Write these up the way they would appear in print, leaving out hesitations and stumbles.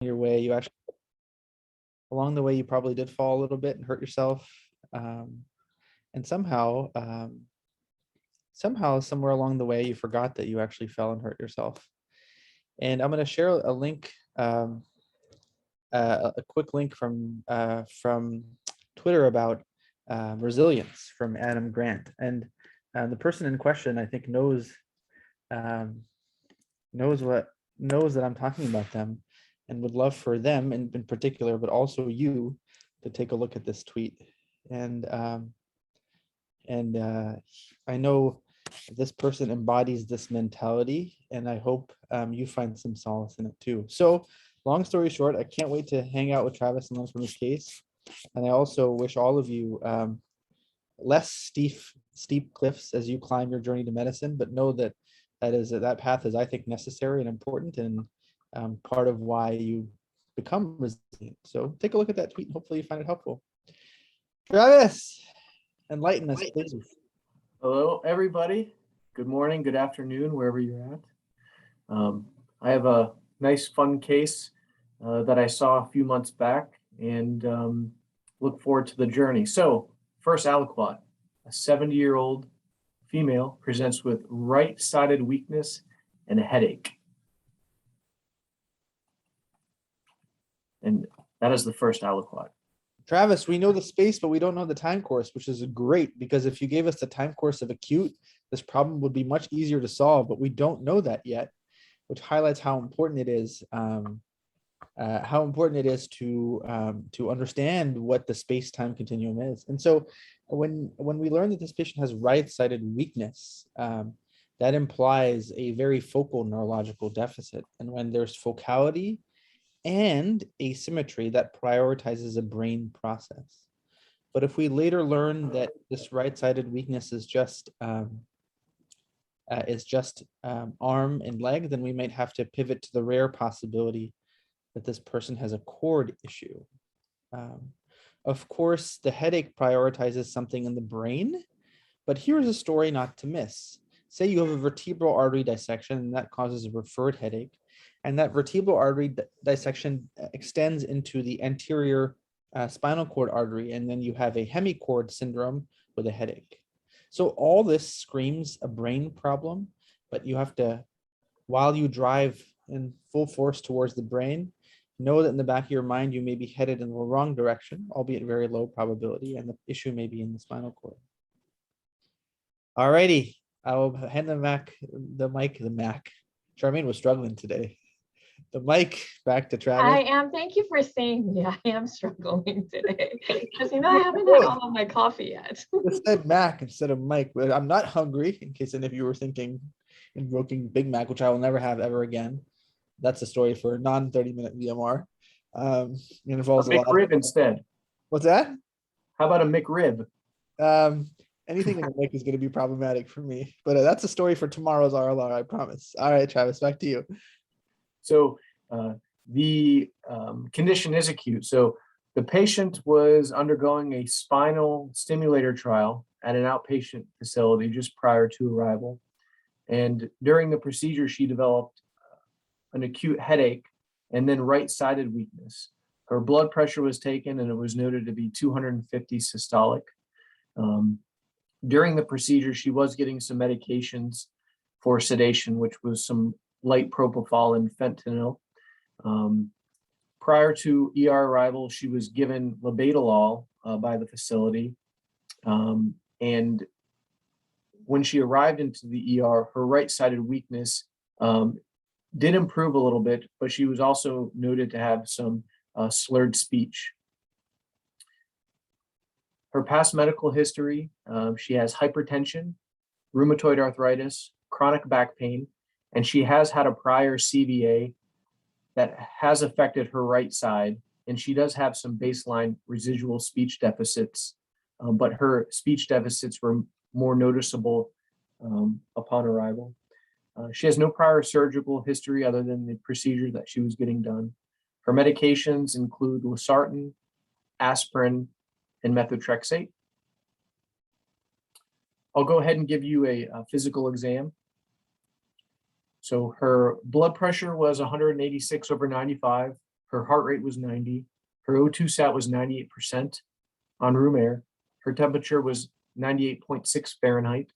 your way, you actually, along the way, you probably did fall a little bit and hurt yourself. And somehow, somewhere along the way, you forgot that you actually fell and hurt yourself. And I'm going to share a link, a quick link from Twitter about resilience from Adam Grant. And the person in question, I think, knows that I'm talking about them, and would love for them in particular, but also you, to take a look at this tweet. And I know this person embodies this mentality, and I hope you find some solace in it too. So, long story short, I can't wait to hang out with Travis and learn from his case. And I also wish all of you less steep cliffs as you climb your journey to medicine, but know that that path is, I think, necessary and important, and part of why you become resilient. So take a look at that tweet and hopefully you find it helpful. Travis, enlighten us, please. Hello, everybody. Good morning, good afternoon, wherever you're at. I have a nice, fun case that I saw a few months back, and look forward to the journey. So, first aliquot, a 70-year-old female presents with right-sided weakness and a headache. And that is the first aliquot. Travis, we know the space, but we don't know the time course, which is great, because if you gave us the time course of acute, this problem would be much easier to solve, but we don't know that yet, which highlights how important it is to understand what the space-time continuum is. And so when we learn that this patient has right-sided weakness, that implies a very focal neurological deficit. And when there's focality and asymmetry, that prioritizes a brain process. But if we later learn that this right-sided weakness is just arm and leg, then we might have to pivot to the rare possibility that this person has a cord issue. Of course, the headache prioritizes something in the brain, but here's a story not to miss. Say you have a vertebral artery dissection, and that causes a referred headache, and that vertebral artery dissection extends into the anterior spinal cord artery, and then you have a hemicord syndrome with a headache. So all this screams a brain problem, but you have to, while you drive in full force towards the brain, know that in the back of your mind, you may be headed in the wrong direction, albeit very low probability, and the issue may be in the spinal cord. All righty, I will hand the mic. Charmaine was struggling today. The mic back to Travis. I am. Thank you for saying me. I am struggling today because I haven't had all of my coffee yet. I said Mac instead of Mike, but I'm not hungry, in case any of you were thinking invoking Big Mac, which I will never have ever again. That's a story for a non-30-minute VMR. It involves a lot. McRib instead. What's that? How about a McRib? Anything in the mic is going to be problematic for me, but that's a story for tomorrow's RLR, I promise. All right, Travis, back to you. So the condition is acute. So the patient was undergoing a spinal stimulator trial at an outpatient facility just prior to arrival. And during the procedure, she developed an acute headache and then right-sided weakness. Her blood pressure was taken and it was noted to be 250 systolic. During the procedure, she was getting some medications for sedation, which was some light propofol and fentanyl. Prior to ER arrival, she was given labetalol by the facility. And when she arrived into the ER, her right-sided weakness did improve a little bit, but she was also noted to have some slurred speech. Her past medical history, she has hypertension, rheumatoid arthritis, chronic back pain, and she has had a prior CVA that has affected her right side, and she does have some baseline residual speech deficits, but her speech deficits were more noticeable upon arrival. She has no prior surgical history other than the procedure that she was getting done. Her medications include losartan, aspirin, and methotrexate. I'll go ahead and give you a physical exam. So her blood pressure was 186/95. Her heart rate was 90. Her O2 sat was 98% on room air. Her temperature was 98.6 Fahrenheit.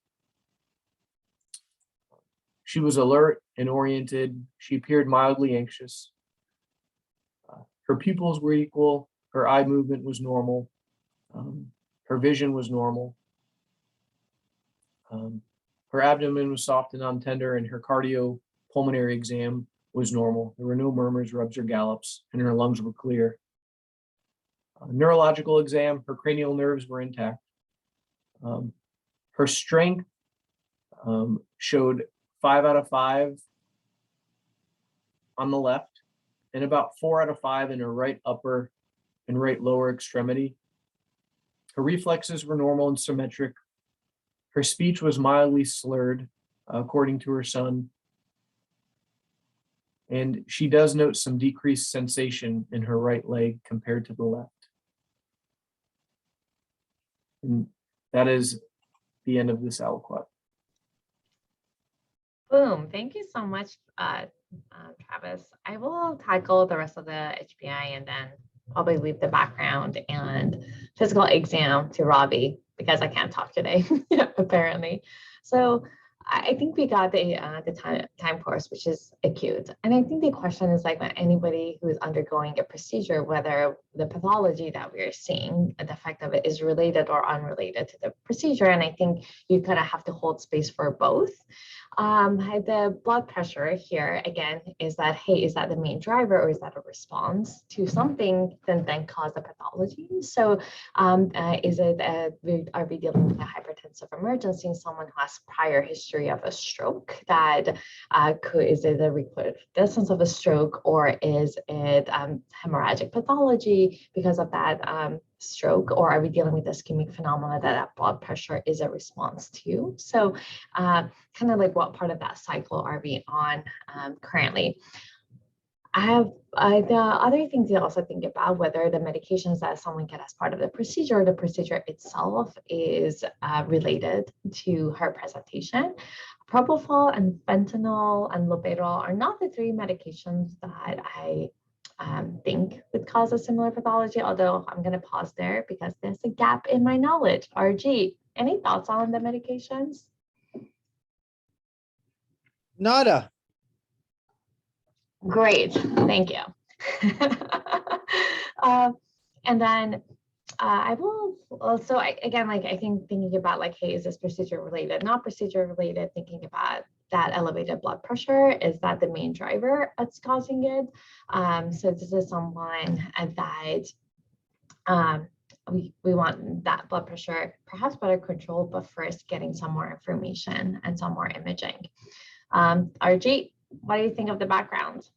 She was alert and oriented. She appeared mildly anxious. Her pupils were equal. Her eye movement was normal. Her vision was normal. Her abdomen was soft and non-tender, and her cardiopulmonary exam was normal. There were no murmurs, rubs, or gallops, and her lungs were clear. Neurological exam, her cranial nerves were intact. Her strength showed 5 out of 5 on the left, and about 4 out of 5 in her right upper and right lower extremity. Her reflexes were normal and symmetric. Her speech was mildly slurred, according to her son. And she does note some decreased sensation in her right leg compared to the left. And that is the end of this aliquot. Boom. Thank you so much, Travis. I will tackle the rest of the HPI and then probably leave the background and physical exam to Robbie because I can't talk today, apparently. So I think we got the time course, which is acute. And I think the question is like when anybody who is undergoing a procedure, whether the pathology that we're seeing, the effect of it is related or unrelated to the procedure. And I think you kind of have to hold space for both. The blood pressure here, again, is that, hey, is that the main driver or is that a response to something that then caused the pathology? So is it, are we dealing with a hypertensive emergency in someone who has prior history of a stroke that is it a recrudescence of a stroke, or is it hemorrhagic pathology because of that stroke, or are we dealing with ischemic phenomena that blood pressure is a response to? So kind of like what part of that cycle are we on currently? I have the other thing to also think about whether the medications that someone gets as part of the procedure itself is related to her presentation. Propofol and fentanyl and loperamide are not the 3 medications that I think would cause a similar pathology, although I'm going to pause there because there's a gap in my knowledge. RG, any thoughts on the medications? Nada. Great, thank you. And then I will also, again, like I think thinking about like, hey, is this procedure related, not procedure related, thinking about that elevated blood pressure, is that the main driver that's causing it? So this is someone that we want that blood pressure perhaps better controlled, but first getting some more information and some more imaging. RG, what do you think of the background?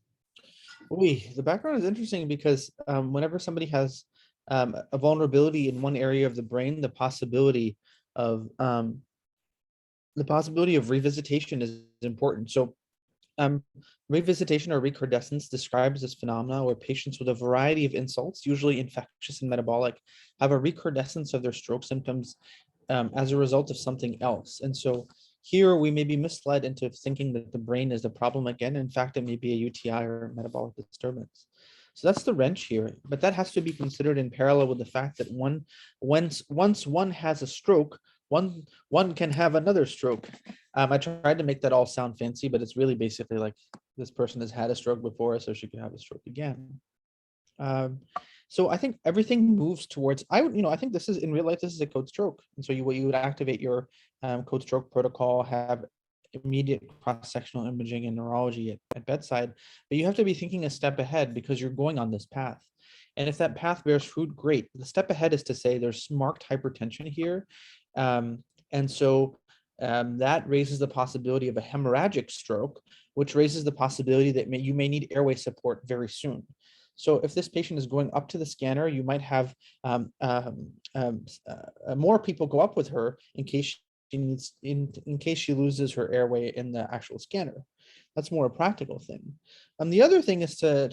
The background is interesting because whenever somebody has a vulnerability in one area of the brain, the possibility of revisitation is important. So revisitation or recrudescence describes this phenomena where patients with a variety of insults, usually infectious and metabolic, have a recrudescence of their stroke symptoms as a result of something else. And so here we may be misled into thinking that the brain is the problem again. In fact, it may be a UTI or metabolic disturbance. So that's the wrench here, but that has to be considered in parallel with the fact that once one has a stroke, one can have another stroke. I tried to make that all sound fancy, but it's really basically like this person has had a stroke before, so she could have a stroke again. So I think everything moves towards, I think this is in real life, this is a code stroke. And so you would activate your code stroke protocol, have immediate cross-sectional imaging and neurology at bedside, but you have to be thinking a step ahead because you're going on this path. And if that path bears fruit, great. The step ahead is to say there's marked hypertension here. And so that raises the possibility of a hemorrhagic stroke, which raises the possibility that you may need airway support very soon. So if this patient is going up to the scanner, you might have more people go up with her in case she needs, in case she loses her airway in the actual scanner. That's more a practical thing. The other thing is to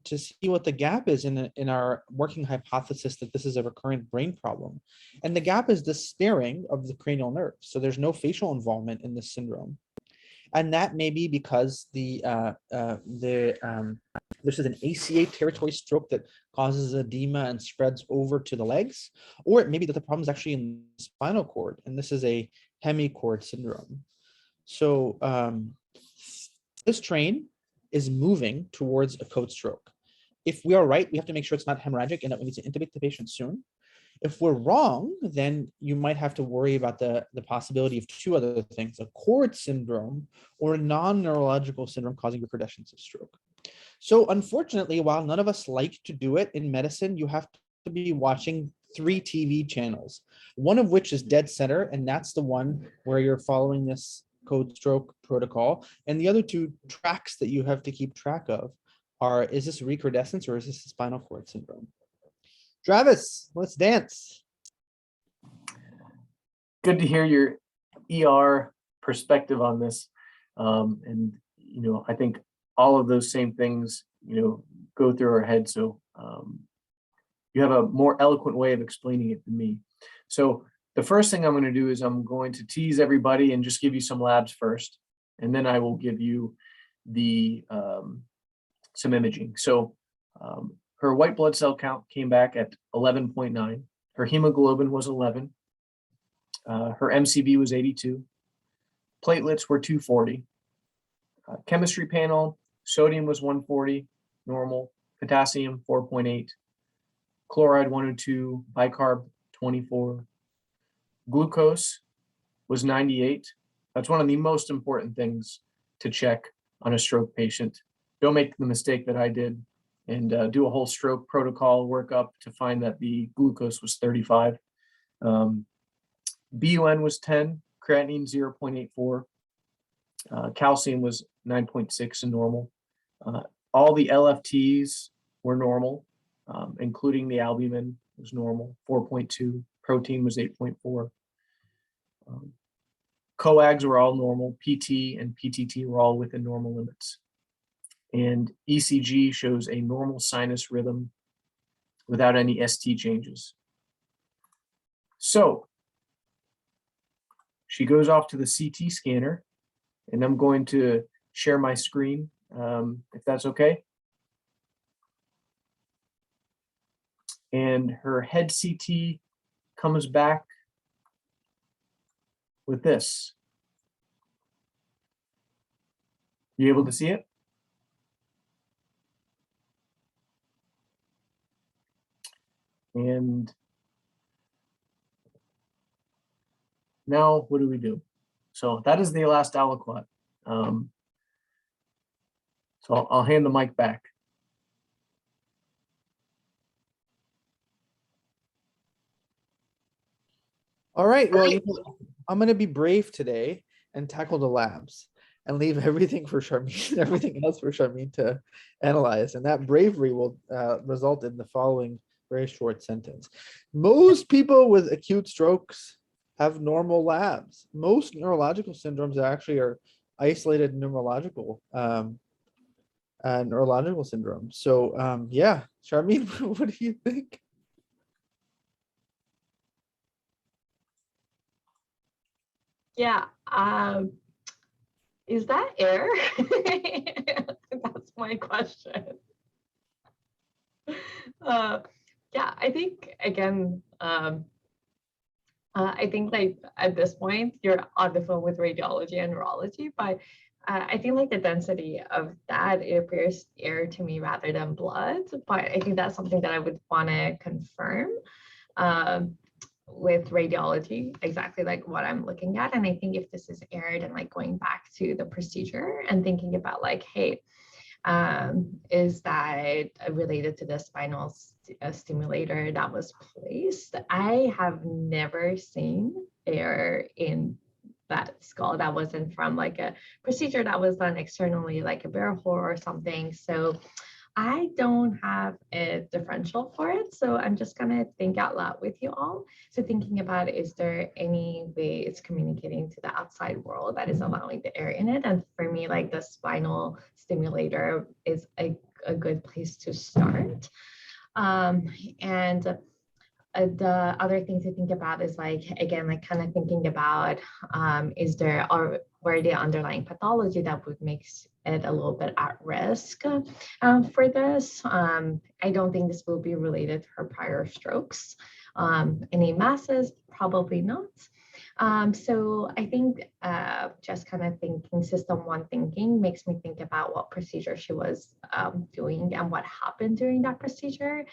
see what the gap is in our working hypothesis that this is a recurrent brain problem. And the gap is the sparing of the cranial nerve. So there's no facial involvement in this syndrome. And that may be because this is an ACA territory stroke that causes edema and spreads over to the legs, or it may be that the problem is actually in the spinal cord, and this is a hemicord syndrome. So this train is moving towards a code stroke. If we are right, we have to make sure it's not hemorrhagic and that we need to intubate the patient soon. If we're wrong, then you might have to worry about the possibility of two other things: a cord syndrome or a non-neurological syndrome causing recrudescence of stroke. So unfortunately, while none of us like to do it in medicine, you have to be watching 3 TV channels, one of which is dead center, and that's the one where you're following this code stroke protocol. And the other 2 tracks that you have to keep track of are, is this recrudescence or is this a spinal cord syndrome? Travis, let's dance. Good to hear your ER perspective on this. And, I think all of those same things, go through our head. So you have a more eloquent way of explaining it than me. So the first thing I'm going to do is I'm going to tease everybody and just give you some labs first, and then I will give you the some imaging. So her white blood cell count came back at 11.9. Her hemoglobin was 11. Her MCV was 82. Platelets were 240. Chemistry panel, sodium was 140, normal. Potassium, 4.8. Chloride, 102. Bicarb, 24. Glucose was 98. That's one of the most important things to check on a stroke patient. Don't make the mistake that I did and do a whole stroke protocol workup to find that the glucose was 35. BUN was 10, creatinine 0.84, calcium was 9.6 and normal. All the LFTs were normal, including the albumin was normal, 4.2, protein was 8.4. Coags were all normal, PT and PTT were all within normal limits. And ECG shows a normal sinus rhythm without any ST changes. So she goes off to the CT scanner, and I'm going to share my screen, if that's okay. And her head CT comes back with this. You able to see it? And now what do we do? So that is the last aliquot. So I'll hand the mic back. All right, well, I'm going to be brave today and tackle the labs and leave everything for Charmaine, everything else for Charmaine to analyze. And that bravery will result in the following very short sentence. Most people with acute strokes have normal labs. Most neurological syndromes actually are isolated neurological syndromes. So yeah, Charmaine, what do you think? Yeah. Is that air? That's my question. Yeah, I think again, I think like at this point you're on the phone with radiology and neurology, but I think like the density of that, it appears air to me rather than blood. But I think that's something that I would want to confirm with radiology, exactly like what I'm looking at. And I think if this is aired and like going back to the procedure and thinking about like, hey, is that related to the spinal stimulator that was placed? I have never seen air in that skull that wasn't from like a procedure that was done externally, like a barrel hole or something. So I don't have a differential for it. So I'm just gonna think out loud with you all. So thinking about, is there any way it's communicating to the outside world that is allowing the air in it? And for me, like the spinal stimulator is a good place to start. And the other thing to think about is like, again, like kind of thinking about, is there where the underlying pathology that would make it a little bit at risk for this. I don't think this will be related to her prior strokes. Any masses, probably not. So I think just kind of thinking system one thinking makes me think about what procedure she was doing and what happened during that procedure.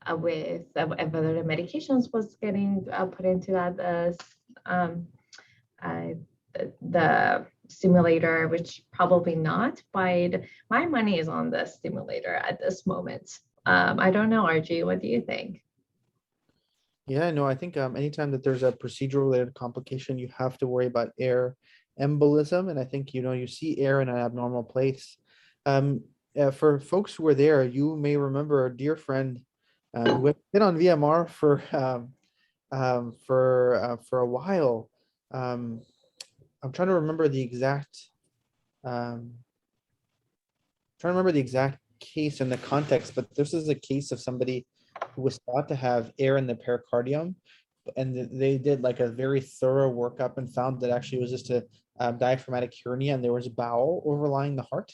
With whether the medications was getting put into that the stimulator, which probably not, but my money is on the stimulator at this moment. I don't know, RG, what do you think? Yeah, no, I think anytime that there's a procedural related complication, you have to worry about air embolism. And I think, you see air in an abnormal place. For folks who were there, you may remember a dear friend who had been on VMR for a while. I'm trying to remember the exact case and the context, but this is a case of somebody who was thought to have air in the pericardium, and they did like a very thorough workup and found that actually it was just a diaphragmatic hernia and there was bowel overlying the heart.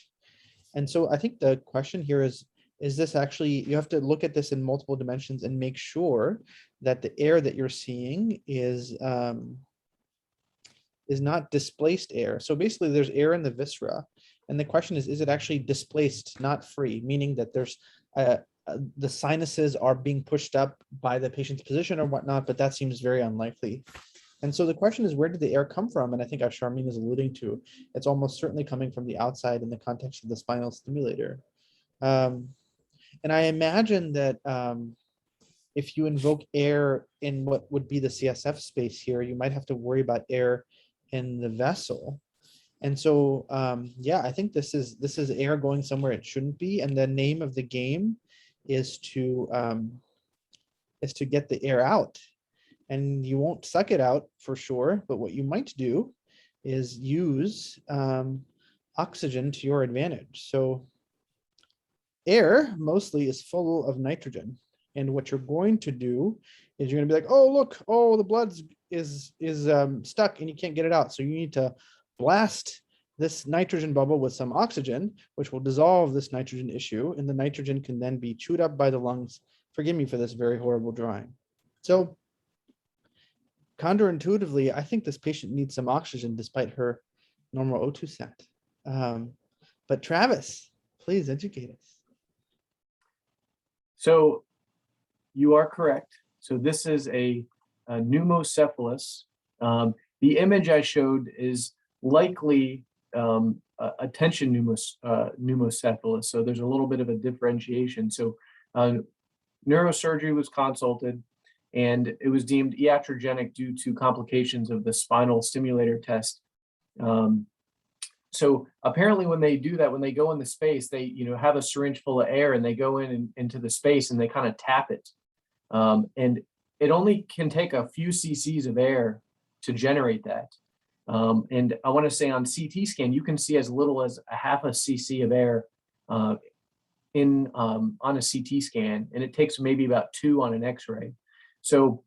And so I think the question here is this actually, you have to look at this in multiple dimensions and make sure that the air that you're seeing is not displaced air. So basically there's air in the viscera. And the question is it actually displaced, not free, meaning that there's the sinuses are being pushed up by the patient's position or whatnot, but that seems very unlikely. And so the question is, where did the air come from? And I think as Charmaine is alluding to, it's almost certainly coming from the outside in the context of the spinal stimulator. And I imagine that if you invoke air in what would be the CSF space here, you might have to worry about air in the vessel. And so, yeah, I think this is air going somewhere it shouldn't be. And the name of the game is to get the air out. And you won't suck it out for sure, but what you might do is use oxygen to your advantage. So air mostly is full of nitrogen. And what you're going to do is you're going to be like, oh, look, oh, the blood is stuck and you can't get it out. So you need to blast this nitrogen bubble with some oxygen, which will dissolve this nitrogen issue. And the nitrogen can then be chewed up by the lungs. Forgive me for this very horrible drawing. So counterintuitively, I think this patient needs some oxygen despite her normal O2 sat. But Travis, please educate us. So you are correct. So this is a pneumocephalus. The image I showed is likely a tension pneumocephalus. So there's a little bit of a differentiation. So neurosurgery was consulted, and it was deemed iatrogenic due to complications of the spinal stimulator test. So apparently when they do that, when they go in the space, they have a syringe full of air and they go into the space and they kind of tap it. And it only can take a few cc's of air to generate that. And I want to say on CT scan, you can see as little as a half a cc of air on a CT scan, and it takes maybe about 2 on an X-ray. So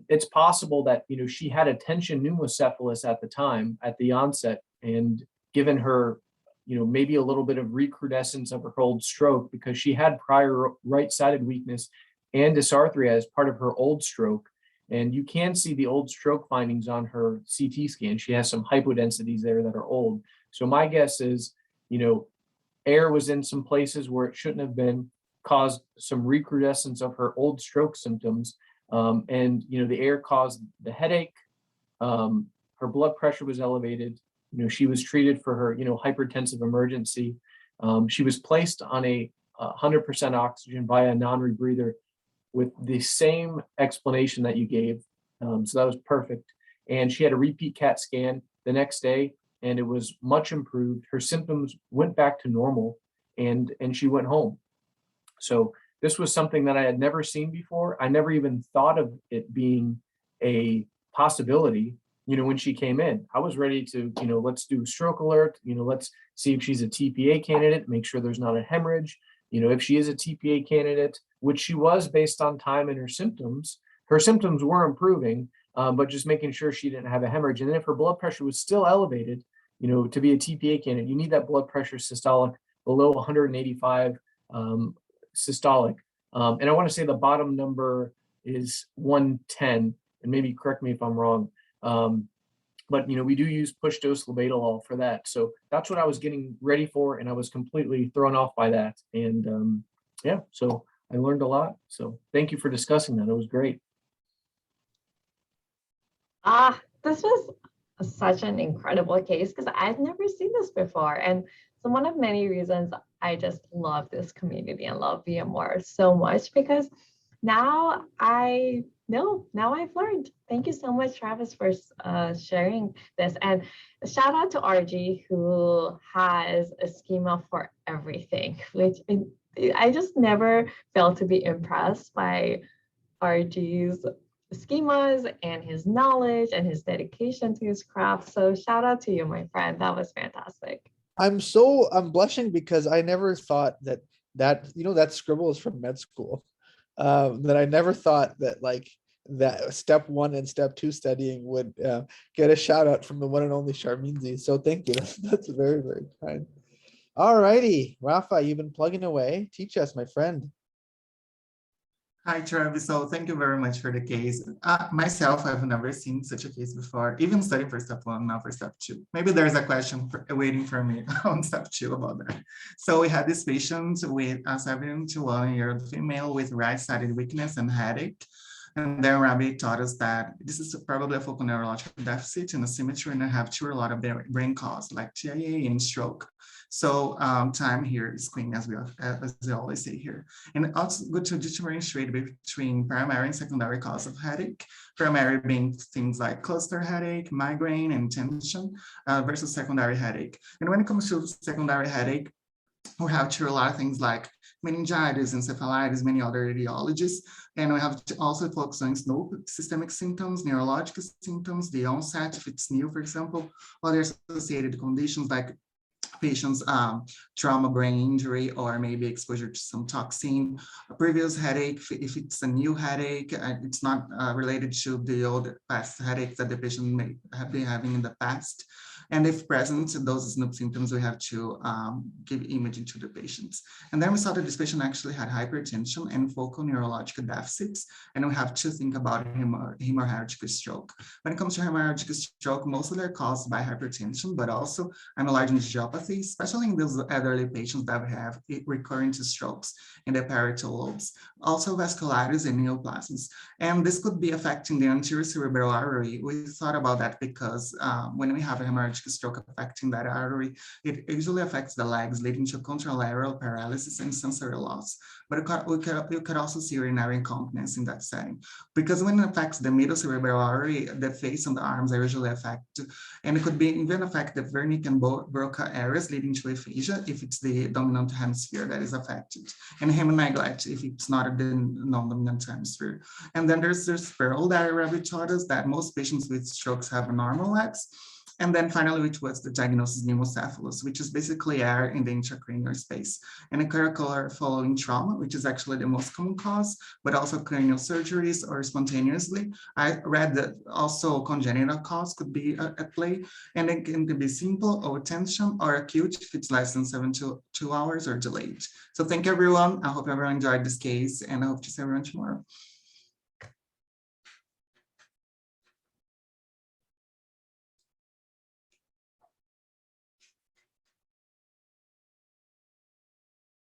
it's possible that she had a tension pneumocephalus at the time, at the onset, and given her maybe a little bit of recrudescence of her old stroke, because she had prior right-sided weakness and dysarthria as part of her old stroke. And you can see the old stroke findings on her CT scan. She has some hypodensities there that are old. So my guess is, air was in some places where it shouldn't have been, caused some recrudescence of her old stroke symptoms. And, the air caused the headache. Her blood pressure was elevated. She was treated for her, hypertensive emergency. She was placed on a 100% oxygen via a non-rebreather with the same explanation that you gave. So that was perfect. And she had a repeat CAT scan the next day, and it was much improved. Her symptoms went back to normal, and she went home. So this was something that I had never seen before. I never even thought of it being a possibility. When she came in, I was ready to, let's do stroke alert. Let's see if she's a TPA candidate, make sure there's not a hemorrhage. If she is a TPA candidate, which she was based on time and her symptoms were improving, but just making sure she didn't have a hemorrhage. And then if her blood pressure was still elevated, to be a TPA candidate, you need that blood pressure systolic below 185 systolic. And I want to say the bottom number is 110, and maybe correct me if I'm wrong. But we do use push dose labetalol for that. So that's what I was getting ready for, and I was completely thrown off by that. And yeah, so I learned a lot. So thank you for discussing that. It was great. This was such an incredible case because I've never seen this before. And so one of many reasons I just love this community and love VMR so much, because now I've learned. Thank you so much, Travis, for sharing this. And shout out to RG, who has a schema for everything, which I just never failed to be impressed by RG's schemas and his knowledge and his dedication to his craft. So shout out to you, my friend. That was fantastic. I'm blushing because I never thought that scribble is from med school. That I never thought that that step 1 and step 2 studying would get a shout out from the one and only Sharminzi. So thank you. That's very, very kind. All righty, Rafa, you've been plugging away. Teach us, my friend. Hi, Travis. So thank you very much for the case. Myself, I've never seen such a case before, even studying for step 1, now for step 2. Maybe there's a question waiting for me on step 2 about that. So we had this patient with a 71-year-old female with right-sided weakness and headache. And then Rabbi taught us that this is probably a focal neurological deficit and asymmetry, and I have 2 or a lot of brain cause like TIA and stroke. So time here is queen, as we always say here. And also good to differentiate between primary and secondary cause of headache. Primary being things like cluster headache, migraine, and tension versus secondary headache. And when it comes to secondary headache, we have to a lot of things like meningitis, encephalitis, many other etiologies. And we have to also focus on systemic symptoms, neurological symptoms, the onset, if it's new, for example, other associated conditions like patients' trauma, brain injury, or maybe exposure to some toxin, a previous headache, if it's a new headache, it's not related to the old past headaches that the patient may have been having in the past. And if present, those SNP symptoms, we have to give imaging to the patients. And then we saw that this patient actually had hypertension and focal neurological deficits, and we have to think about hemorrhagic stroke. When it comes to hemorrhagic stroke, mostly they're caused by hypertension, but also amyloid angiopathy, especially in those elderly patients that have recurrent strokes in the parietal lobes. Also vasculitis and neoplasms. And this could be affecting the anterior cerebral artery. We thought about that because when we have a hemorrhagic stroke affecting that artery, it usually affects the legs, leading to contralateral paralysis and sensory loss. But you could also see urinary incontinence in that setting. Because when it affects the middle cerebral artery, the face and the arms are usually affected. And it could be even affect the Wernicke and Broca areas, leading to aphasia if it's the dominant hemisphere that is affected. And hemineglect if it's not the non-dominant hemisphere. And then there's spiral that Rabbi taught us that most patients with strokes have normal legs. And then finally, which was the diagnosis pneumocephalus, which is basically air in the intracranial space. And a curricular following trauma, which is actually the most common cause, but also cranial surgeries or spontaneously. I read that also congenital cause could be at play, and it can be simple or tension or acute if it's less than 7 to 2 hours or delayed. So thank you, everyone. I hope everyone enjoyed this case, and I hope to see everyone tomorrow.